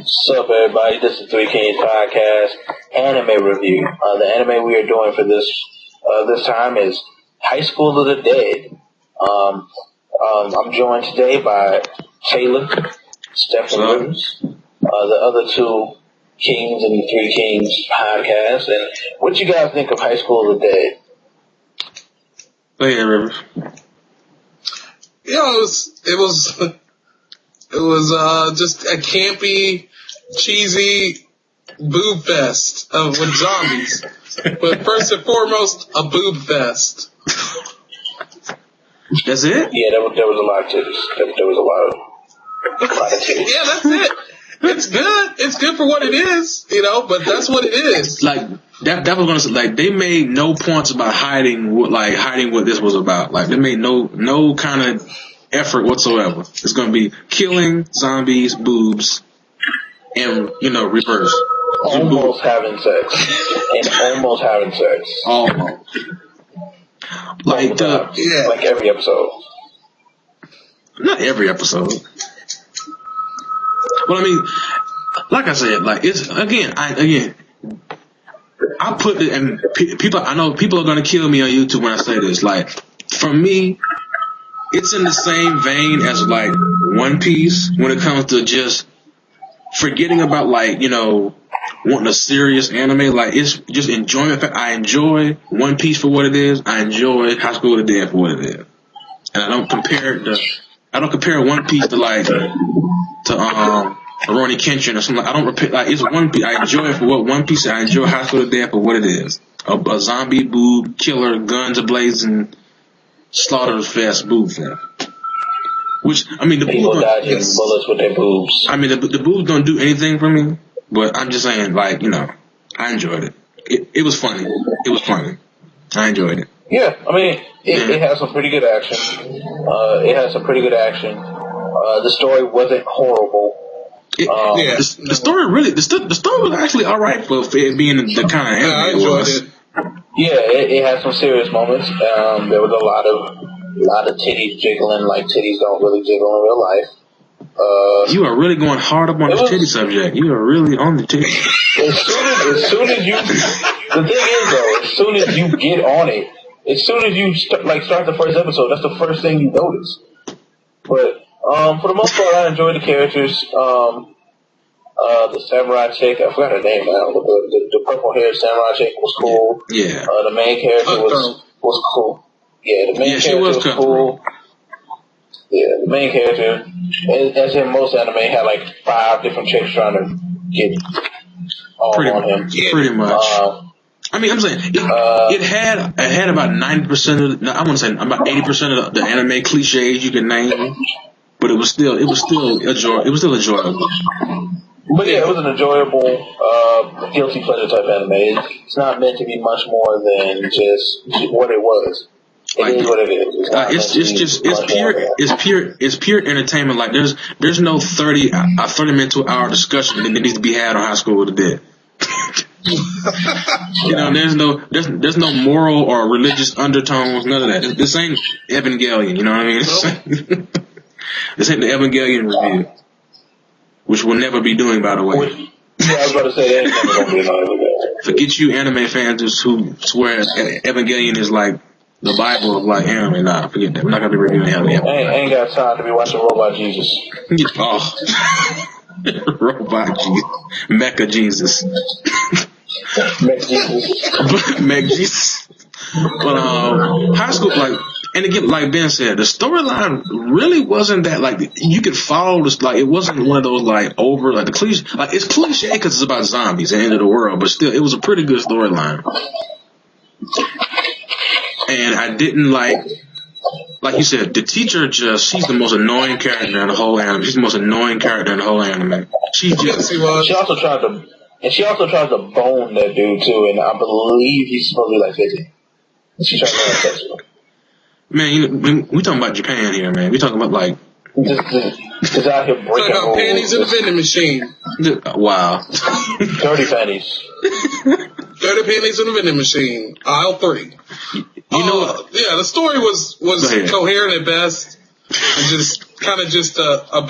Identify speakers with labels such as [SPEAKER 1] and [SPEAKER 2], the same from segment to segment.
[SPEAKER 1] What's up, everybody? This is 3Kings podcast anime review. The anime we are doing for this time is High School of the Dead. I'm joined today by Taylor, Stephen Williams, the other two Kings in the 3Kings podcast. And what you guys think of High School of the Dead?
[SPEAKER 2] Hey, Rivers.
[SPEAKER 3] It was just a campy, cheesy boob fest with zombies. But first and foremost, a boob fest.
[SPEAKER 2] That's it?
[SPEAKER 1] Yeah, there was a lot of titties. There was a lot of titties.
[SPEAKER 3] Yeah, that's it. It's good. It's good for what it is, but that's what it is.
[SPEAKER 2] Like, that was gonna say, like, they made no points about hiding what this was about. Like, they made no kind of effort whatsoever. It's gonna be killing, zombies, boobs, and, reverse.
[SPEAKER 1] Almost having sex. And almost having sex.
[SPEAKER 2] Almost. Like
[SPEAKER 1] every episode.
[SPEAKER 2] Not every episode. Well, I mean, like I said, like, it's, I put it, and I know people are gonna kill me on YouTube when I say this. Like, for me, it's in the same vein as, like, One Piece when it comes to just forgetting about, like, wanting a serious anime. Like, it's just enjoyment. I enjoy One Piece for what it is. I enjoy High School of the Dead for what it is. And I don't compare One Piece to Rurouni Kenshin or something. I don't repeat, like, it's One Piece. I enjoy it for what One Piece is. I enjoy High School of the Dead for what it is. A zombie boob killer, guns ablazing, slaughter fest boob fest. Which, I mean, the
[SPEAKER 1] people
[SPEAKER 2] boobs
[SPEAKER 1] dodging bullets with their boobs.
[SPEAKER 2] I mean, the boobs don't do anything for me, but I'm just saying, like, I enjoyed it. It was funny. It was funny. I enjoyed it.
[SPEAKER 1] Yeah, I mean, it has some pretty good action. The story wasn't horrible.
[SPEAKER 2] The story was actually all right for it being the kind of anime
[SPEAKER 3] I enjoyed it.
[SPEAKER 1] Yeah, it had some serious moments. There was a lot of titties jiggling, like titties don't really jiggle in real life.
[SPEAKER 2] You are really going hard up on the titty subject. You are really on the titty.
[SPEAKER 1] As soon as you, the thing is though, as soon as you get on it, as soon as you start the first episode, that's the first thing you notice. But for the most part, I enjoyed the characters. The samurai chick, I forgot her name now. The purple haired samurai chick was cool.
[SPEAKER 2] Yeah.
[SPEAKER 1] The main character was cool. Yeah, the main character was cool. Yeah, the main character, as in most anime, had like 5 different chicks trying to get on him.
[SPEAKER 2] Pretty much. I mean, I'm saying it had about 90% of I want to say about 80% of the anime cliches you can name, but it was still enjoyable.
[SPEAKER 1] But yeah, it was an enjoyable, guilty pleasure type anime. It's not meant to be much more than just what it was. It is what it is. It's pure entertainment. Like, there's no 30 minute to an hour discussion that needs to be had on High School of the Dead. There's no moral or religious undertones, none of that. This ain't Evangelion, you know what I mean? This ain't the Evangelion review, which we'll never be doing, by the way. Yeah, I was about to say that ain't never gonna be another Evangelion.
[SPEAKER 2] Forget you anime fans who swear Evangelion is like the Bible of, like, anime. Nah, forget that. We're not gonna be reviewing Evangelion.
[SPEAKER 1] I ain't got time to be watching Robot Jesus.
[SPEAKER 2] Oh. Robot Jesus. Mecha Jesus. Mech Jesus. But High School, like, and again, like Ben said, the storyline really wasn't that, like, you could follow this, like, it wasn't one of those, like, over, like, the cliche, like, it's cliche because it's about zombies and the end of the world, but still, it was a pretty good storyline. And I didn't like you said, the teacher she's the most annoying character in the whole anime. She's the most annoying character in the whole anime. She
[SPEAKER 1] also tried to bone that dude too, and I believe he's supposed to be like 50. She tried to have sex with him.
[SPEAKER 2] Man, we talking about Japan here, man. We talking about, like,
[SPEAKER 1] just out here breaking rules.
[SPEAKER 3] Panties in the vending machine.
[SPEAKER 2] Wow.
[SPEAKER 1] Dirty panties.
[SPEAKER 3] Dirty panties in the vending machine. Aisle 3.
[SPEAKER 2] You know what?
[SPEAKER 3] Yeah, the story was coherent at best. And just kind of just a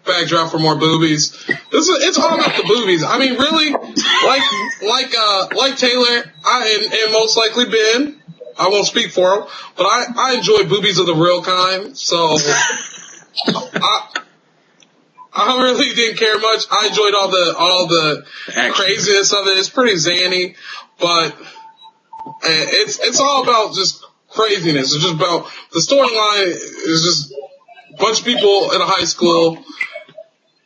[SPEAKER 3] backdrop for more boobies. It's all about the boobies. I mean, really, like Taylor, and most likely Ben. I won't speak for him, but I enjoy boobies of the real kind. So I really didn't care much. I enjoyed all the craziness of it. It's pretty zany, but it's all about just craziness. It's just about the storyline is just a bunch of people in a high school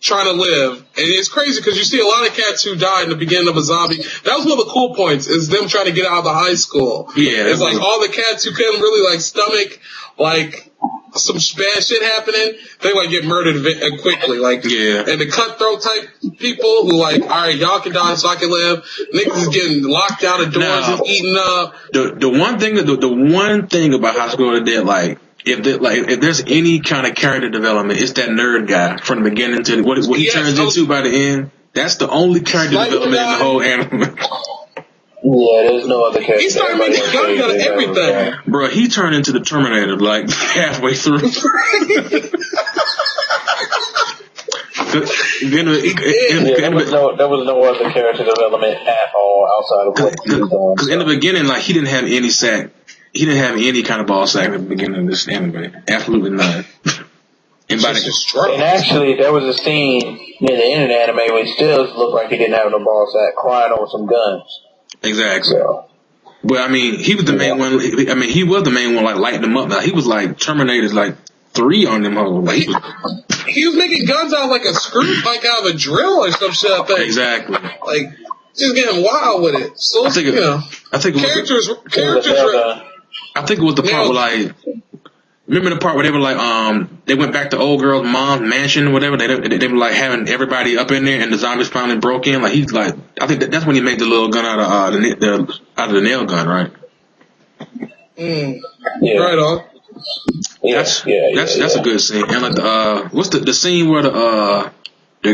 [SPEAKER 3] trying to live. And it's crazy because you see a lot of cats who died in the beginning of a zombie. That was one of the cool points, is them trying to get out of the high school.
[SPEAKER 2] Yeah.
[SPEAKER 3] It's like all the cats who couldn't really like stomach like some bad shit happening, they like get murdered quickly. Like,
[SPEAKER 2] yeah.
[SPEAKER 3] And the cutthroat type people who like, all right, y'all can die so I can live. Niggas is getting locked out of doors and eaten up.
[SPEAKER 2] The one thing about High School of the Dead, like, if there's any kind of character development, it's that nerd guy from the beginning to what he turns into by the end. That's the only character development in the whole anime.
[SPEAKER 1] Yeah, there's no other character.
[SPEAKER 3] He started making guns out of everything.
[SPEAKER 2] Bro, he turned into the Terminator like halfway through.
[SPEAKER 1] There was no other character development at all outside of what he was doing.
[SPEAKER 2] Because in the beginning, like, he didn't have any sack. He didn't have any kind of ball sack at the beginning of this anime. Absolutely none. And
[SPEAKER 1] actually, there was a scene near the end of the anime where he still looked like he didn't have no ball sack, crying over some guns.
[SPEAKER 2] Exactly.
[SPEAKER 1] So,
[SPEAKER 2] but I mean, he was the main one. I mean, he was the main one, like, lighting them up. Like, he was like Terminator's like 3 on them hoes. Like,
[SPEAKER 3] he was making guns out of like a screw, like out of a drill or some shit. I think.
[SPEAKER 2] Exactly.
[SPEAKER 3] Like, just getting wild with it. So, I think characters.
[SPEAKER 2] I think it was the part where, like, remember the part where they were like, they went back to old girl's mom's mansion or whatever. They were like having everybody up in there, and the zombies finally broke in. Like, he's like, I think that's when he made the little gun out of the nail gun, right?
[SPEAKER 1] Yeah.
[SPEAKER 3] Right on.
[SPEAKER 2] That's a good scene. And like what's the scene where the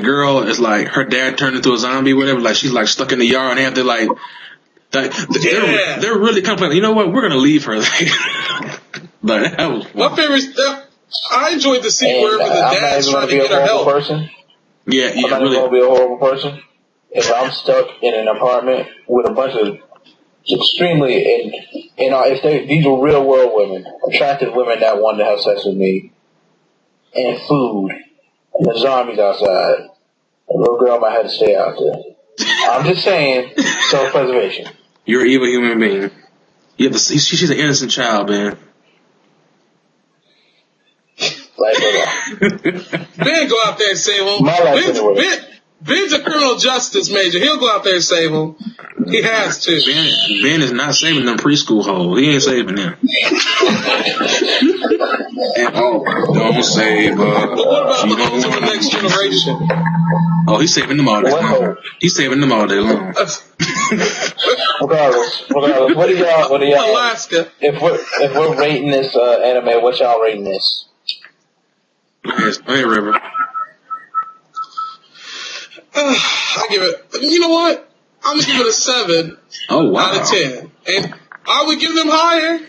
[SPEAKER 2] girl is like, her dad turned into a zombie, or whatever. Like, she's like stuck in the yard, and they have to like they're really kind of like, you know what, we're gonna leave her. But that was
[SPEAKER 3] my favorite stuff. I enjoyed the scene where the dad's trying to get her help.
[SPEAKER 2] Yeah,
[SPEAKER 1] I'm not
[SPEAKER 2] really.
[SPEAKER 1] gonna be a horrible person if I'm stuck in an apartment with a bunch of extremely if these were real world women, attractive women that wanted to have sex with me, and food, and the zombies outside, a little girl might have to stay out there. I'm just saying, self-preservation.
[SPEAKER 2] You're an evil human being. She's an innocent child, man.
[SPEAKER 3] Ben go out there and save him. Ben's a criminal justice major. He'll go out there and save him. He has to.
[SPEAKER 2] Ben is not saving them preschool hoes. He ain't saving them. Don't save her.
[SPEAKER 3] But what about the hoes of the next generation?
[SPEAKER 2] Oh, he's saving them all day long. He's saving them all day long.
[SPEAKER 1] Regardless, what do y'all?
[SPEAKER 3] Alaska.
[SPEAKER 1] If we're rating this anime, what y'all rating this?
[SPEAKER 2] Hey, River.
[SPEAKER 3] I give it. You know what? I'm gonna give it a 7.
[SPEAKER 2] Oh, wow.
[SPEAKER 3] Out of 10, and I would give them higher.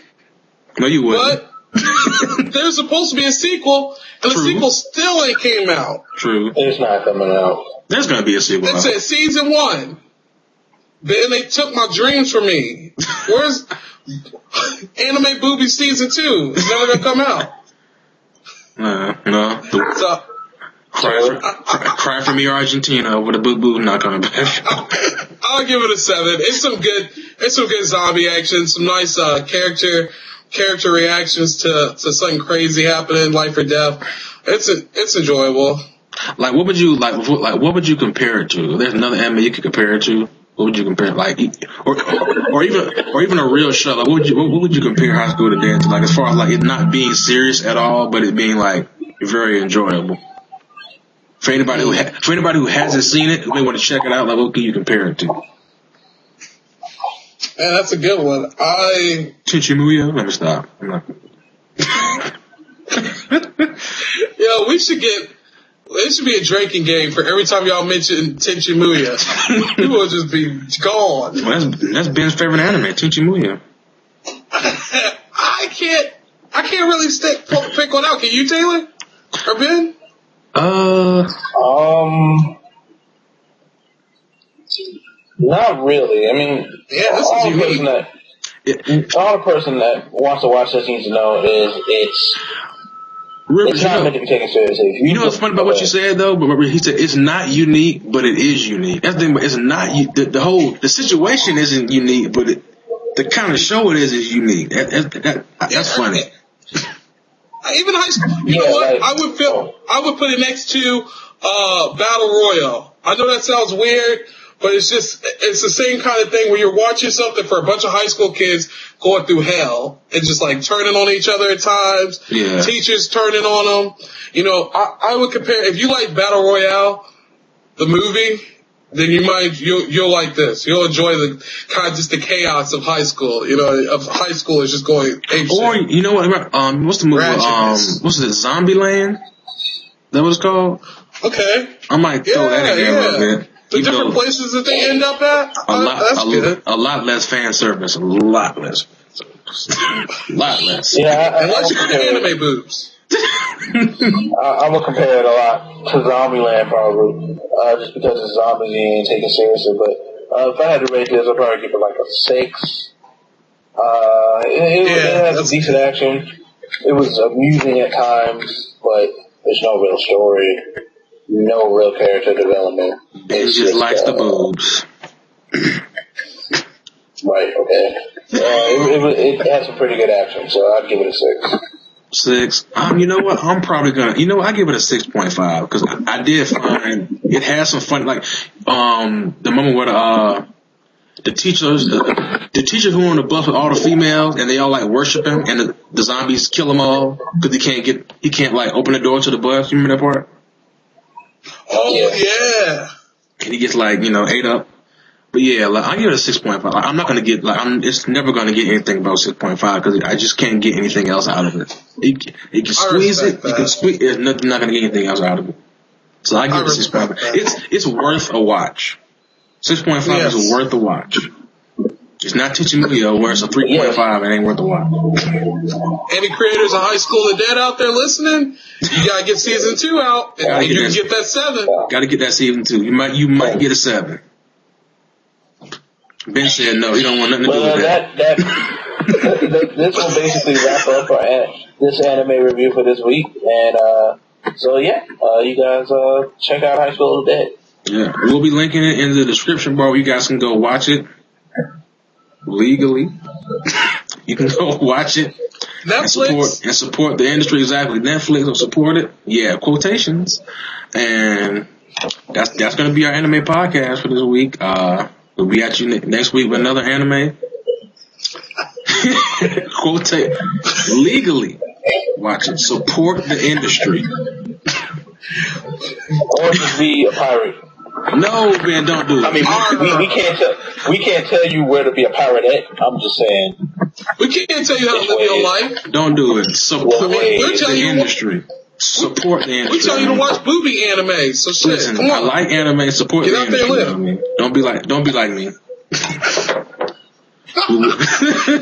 [SPEAKER 2] No, you wouldn't.
[SPEAKER 3] But there's supposed to be a sequel, and the sequel still ain't came out.
[SPEAKER 2] True.
[SPEAKER 1] It's not coming out.
[SPEAKER 2] There's gonna be a sequel.
[SPEAKER 3] It said season 1. Then they took my dreams from me. Where's Anime Booby season 2? It's never gonna come out.
[SPEAKER 2] No. Cry for me, Argentina, over the boo boo not coming back.
[SPEAKER 3] I'll give it a 7. It's some good zombie action, some nice character reactions to something crazy happening, life or death. It's enjoyable.
[SPEAKER 2] Like, what would you compare it to? If there's another anime you could compare it to, what would you compare it, like, or even a real show? Like, what would you compare High School to Dead to? Like, as far as like it not being serious at all, but it being like very enjoyable. For anybody who hasn't seen it, who may want to check it out, like, what can you compare it to?
[SPEAKER 3] Man, that's a good one.
[SPEAKER 2] Chichimuya? Let me stop. I'm not.
[SPEAKER 3] Yo, it should be a drinking game for every time y'all mention Tenchimuya. People will just be gone.
[SPEAKER 2] Well, that's Ben's favorite anime, Tenchimuya.
[SPEAKER 3] I can't really pick one out. Can you, Taylor? Or Ben?
[SPEAKER 1] Not really. I mean,
[SPEAKER 3] Yeah, this is unique.
[SPEAKER 1] All the person that wants to watch this needs to know is it's not meant to be taken seriously.
[SPEAKER 2] You know what's funny about what you said though? But he said it's not unique, but it is unique. That's the thing. It's not the situation isn't unique, but the kind of show it is unique. That's funny.
[SPEAKER 3] Even high school. You know what? Like, I would put it next to Battle Royale. I know that sounds weird, but it's the same kind of thing where you're watching something for a bunch of high school kids going through hell and just like turning on each other at times.
[SPEAKER 2] Yeah.
[SPEAKER 3] Teachers turning on them. You know, I would compare, if you like Battle Royale, the movie, then you'll like this. You'll enjoy the kind of just the chaos of high school. You know, of high school is just going apeshit.
[SPEAKER 2] Or you know what? What's the movie? What's it? Zombieland? That what it's called?
[SPEAKER 3] Okay.
[SPEAKER 2] I might throw that in there a little bit.
[SPEAKER 3] The different places that they end up at?
[SPEAKER 2] A lot less fan service. A lot less. A lot less.
[SPEAKER 1] Yeah,
[SPEAKER 3] unless you do anime boobs.
[SPEAKER 1] I would compare it a lot to Zombieland, probably, just because it's zombies and you ain't taken seriously. But if I had to rate this, I'd probably give it like a 6. It has decent action. It was amusing at times, but there's no real story, no real character development.
[SPEAKER 2] It just likes the boobs.
[SPEAKER 1] Right, okay. It had some pretty good action, so I'd give it a 6.
[SPEAKER 2] 6. You know what? I'm probably gonna. You know what? I give it a 6.5 because I did find it has some fun. Like the moment where the teacher who on the bus with all the females and they all like worship him and the zombies kill them all because he can't like open the door to the bus. You remember that part?
[SPEAKER 3] Oh yeah.
[SPEAKER 2] And he gets like ate up. But yeah, like, I give it a 6.5. Like, I'm not gonna get it's never gonna get anything about 6.5 because I just can't get anything else out of it. You can squeeze it. You can squeeze. There's not gonna get anything else out of it. So I give it a 6.5. It's worth a watch. 6.5 is worth a watch. It's not teaching me where it's a 3.5. It ain't worth a watch.
[SPEAKER 3] Any creators of High School of the Dead out there listening? You gotta get season 2 out, and you can get that 7.
[SPEAKER 2] Gotta get that season 2. You might get a 7. Ben said no, he don't want nothing to do with that.
[SPEAKER 1] This will basically wrap up this anime review for this week. And so yeah, you guys check out High School of the Dead.
[SPEAKER 2] Yeah, we'll be linking it in the description bar. You guys can go watch it legally. You can go watch it.
[SPEAKER 3] Netflix.
[SPEAKER 2] And support the industry. Exactly. Netflix will support it. Yeah, quotations. And that's going to be our anime podcast for this week. We'll be at you next week with another anime. Quotate legally. Watch it. Support the industry.
[SPEAKER 1] Or just be a pirate.
[SPEAKER 2] No, man, don't do it.
[SPEAKER 1] I mean, we can't tell you where to be a pirate at. I'm just saying.
[SPEAKER 3] We can't tell you how to live your life.
[SPEAKER 2] Don't do it. Support the industry. Support the industry.
[SPEAKER 3] We tell you to watch booby anime. So shit.
[SPEAKER 2] Listen,
[SPEAKER 3] come on.
[SPEAKER 2] I like anime. Support the industry. Get out there, live. Don't be like me.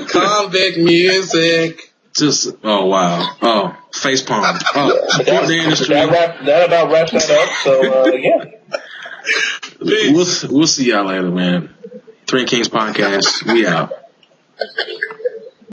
[SPEAKER 3] Convict music.
[SPEAKER 2] Just face palm. Support the industry.
[SPEAKER 1] That about wraps that up. So yeah.
[SPEAKER 2] We'll see y'all later, man. 3Kings podcast. We out.